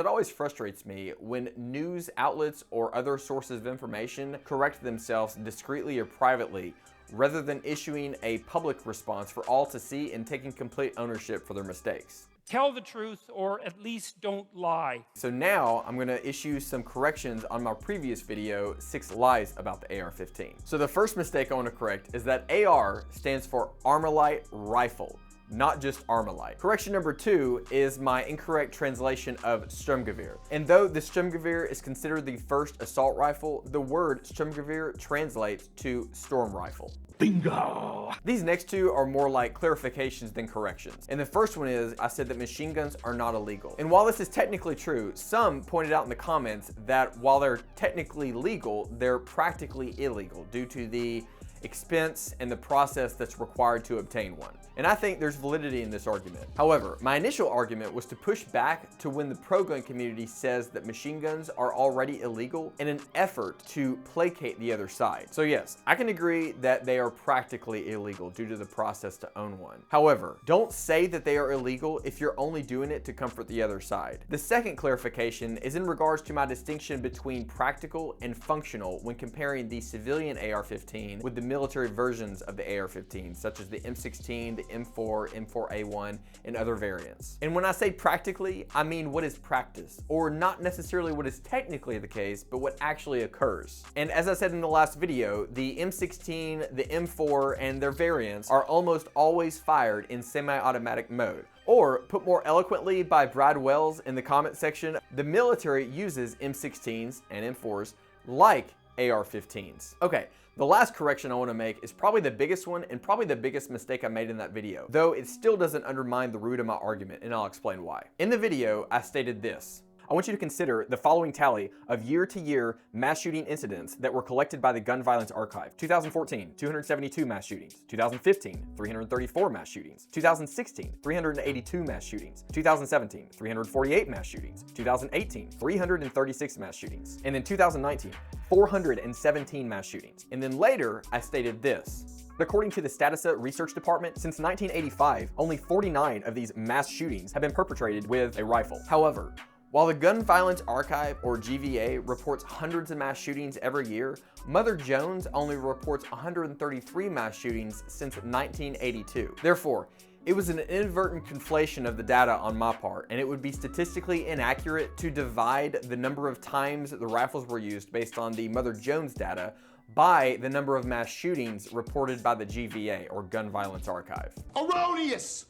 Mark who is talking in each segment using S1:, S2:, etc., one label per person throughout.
S1: It always frustrates me when news outlets or other sources of information correct themselves discreetly or privately rather than issuing a public response for all to see and taking complete ownership for their mistakes.
S2: Tell the truth, or at least don't lie.
S1: So now I'm gonna issue some corrections on my previous video, 6 lies about the AR-15. So the first mistake I wanna correct is that AR stands for Armalite Rifle, not just Armalite. Correction number 2 is my incorrect translation of Sturmgewehr. And though the Sturmgewehr is considered the first assault rifle, the word Sturmgewehr translates to storm rifle.
S3: Bingo!
S1: These next two are more like clarifications than corrections. And the first one is, I said that machine guns are not illegal. And while this is technically true, some pointed out in the comments that while they're technically legal, they're practically illegal due to the expense and the process that's required to obtain one. And I think there's validity in this argument. However, my initial argument was to push back to when the pro-gun community says that machine guns are already illegal in an effort to placate the other side. So yes, I can agree that they are practically illegal due to the process to own one. However, don't say that they are illegal if you're only doing it to comfort the other side. The second clarification is in regards to my distinction between practical and functional when comparing the civilian AR-15 with the military versions of the AR-15, such as the M16, the M4, M4A1, and other variants. And when I say practically, I mean what is practiced, or not necessarily what is technically the case, but what actually occurs. And as I said in the last video, the M16, the M4, and their variants are almost always fired in semi-automatic mode. Or, put more eloquently by Brad Wells in the comment section, the military uses M16s and M4s like AR-15s. Okay, the last correction I want to make is probably the biggest one and probably the biggest mistake I made in that video, though it still doesn't undermine the root of my argument, and I'll explain why. In the video, I stated this: I want you to consider the following tally of year-to-year mass shooting incidents that were collected by the Gun Violence Archive. 2014, 272 mass shootings. 2015, 334 mass shootings. 2016, 382 mass shootings. 2017, 348 mass shootings. 2018, 336 mass shootings. And then 2019, 417 mass shootings. And then later, I stated this: according to the Statista Research Department, since 1985, only 49 of these mass shootings have been perpetrated with a rifle. However, while the Gun Violence Archive, or GVA, reports hundreds of mass shootings every year, Mother Jones only reports 133 mass shootings since 1982. Therefore, it was an inadvertent conflation of the data on my part, and it would be statistically inaccurate to divide the number of times the rifles were used based on the Mother Jones data by the number of mass shootings reported by the GVA, or Gun Violence Archive.
S3: Erroneous!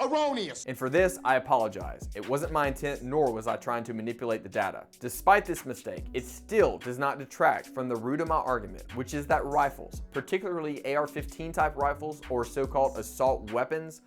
S3: Erroneous!
S1: And for this, I apologize. It wasn't my intent, nor was I trying to manipulate the data. Despite this mistake, it still does not detract from the root of my argument, which is that rifles, particularly AR-15 type rifles or so-called assault weapons,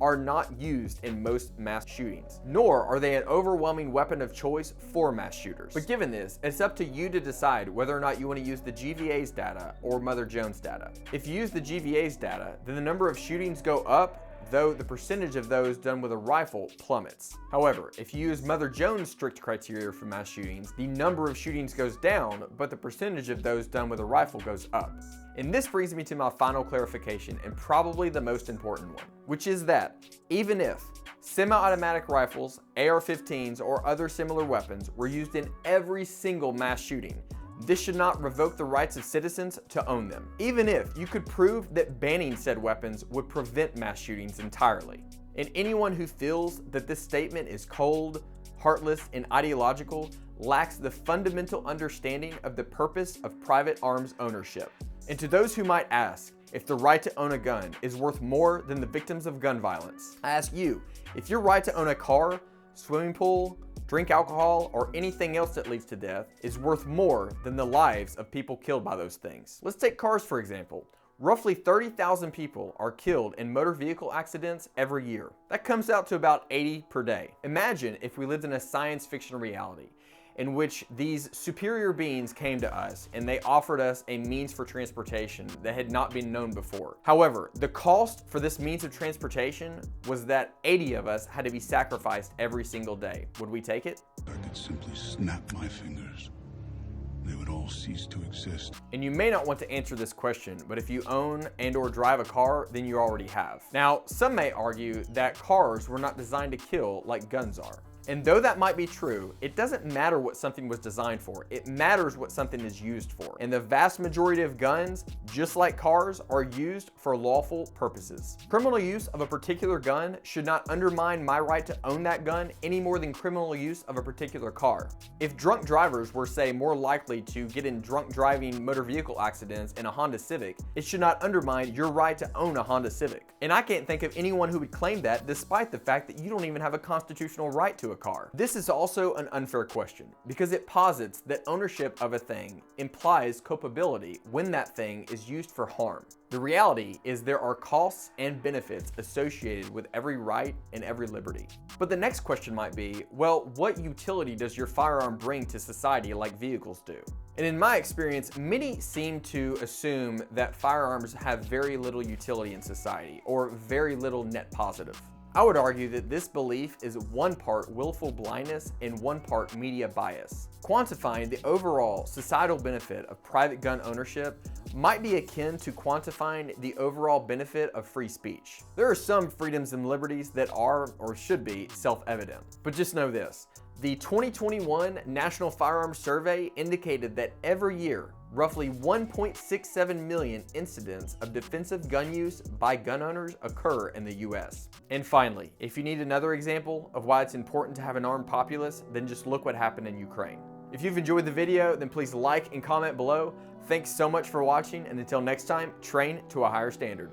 S1: are not used in most mass shootings, nor are they an overwhelming weapon of choice for mass shooters. But given this, it's up to you to decide whether or not you want to use the GVA's data or Mother Jones data. If you use the GVA's data, then the number of shootings go up, though the percentage of those done with a rifle plummets. However, if you use Mother Jones' strict criteria for mass shootings, the number of shootings goes down, but the percentage of those done with a rifle goes up. And this brings me to my final clarification, and probably the most important one, which is that even if semi-automatic rifles, AR-15s, or other similar weapons were used in every single mass shooting, this should not revoke the rights of citizens to own them, even if you could prove that banning said weapons would prevent mass shootings entirely. And anyone who feels that this statement is cold, heartless, and ideological lacks the fundamental understanding of the purpose of private arms ownership. And to those who might ask if the right to own a gun is worth more than the victims of gun violence, I ask you, if your right to own a car, swimming pool, drink alcohol, or anything else that leads to death is worth more than the lives of people killed by those things. Let's take cars for example. Roughly 30,000 people are killed in motor vehicle accidents every year. That comes out to about 80 per day. Imagine if we lived in a science fiction reality in which these superior beings came to us and they offered us a means for transportation that had not been known before. However, the cost for this means of transportation was that 80 of us had to be sacrificed every single day. Would we take it?
S4: I could simply snap my fingers. They would all cease to exist.
S1: And you may not want to answer this question, but if you own and or drive a car, then you already have. Now, some may argue that cars were not designed to kill like guns are. And though that might be true, it doesn't matter what something was designed for. It matters what something is used for. And the vast majority of guns, just like cars, are used for lawful purposes. Criminal use of a particular gun should not undermine my right to own that gun any more than criminal use of a particular car. If drunk drivers were, say, more likely to get in drunk driving motor vehicle accidents in a Honda Civic, it should not undermine your right to own a Honda Civic. And I can't think of anyone who would claim that, despite the fact that you don't even have a constitutional right to a car. This is also an unfair question because it posits that ownership of a thing implies culpability when that thing is used for harm. The reality is there are costs and benefits associated with every right and every liberty. But the next question might be, well, what utility does your firearm bring to society like vehicles do? And in my experience, many seem to assume that firearms have very little utility in society or very little net positive. I would argue that this belief is one part willful blindness and one part media bias. Quantifying the overall societal benefit of private gun ownership might be akin to quantifying the overall benefit of free speech. There are some freedoms and liberties that are, or should be, self-evident. But just know this, the 2021 National Firearms Survey indicated that every year, roughly 1.67 million incidents of defensive gun use by gun owners occur in the US. And finally, if you need another example of why it's important to have an armed populace, then just look what happened in Ukraine. If you've enjoyed the video, then please like and comment below. Thanks so much for watching, and until next time, train to a higher standard.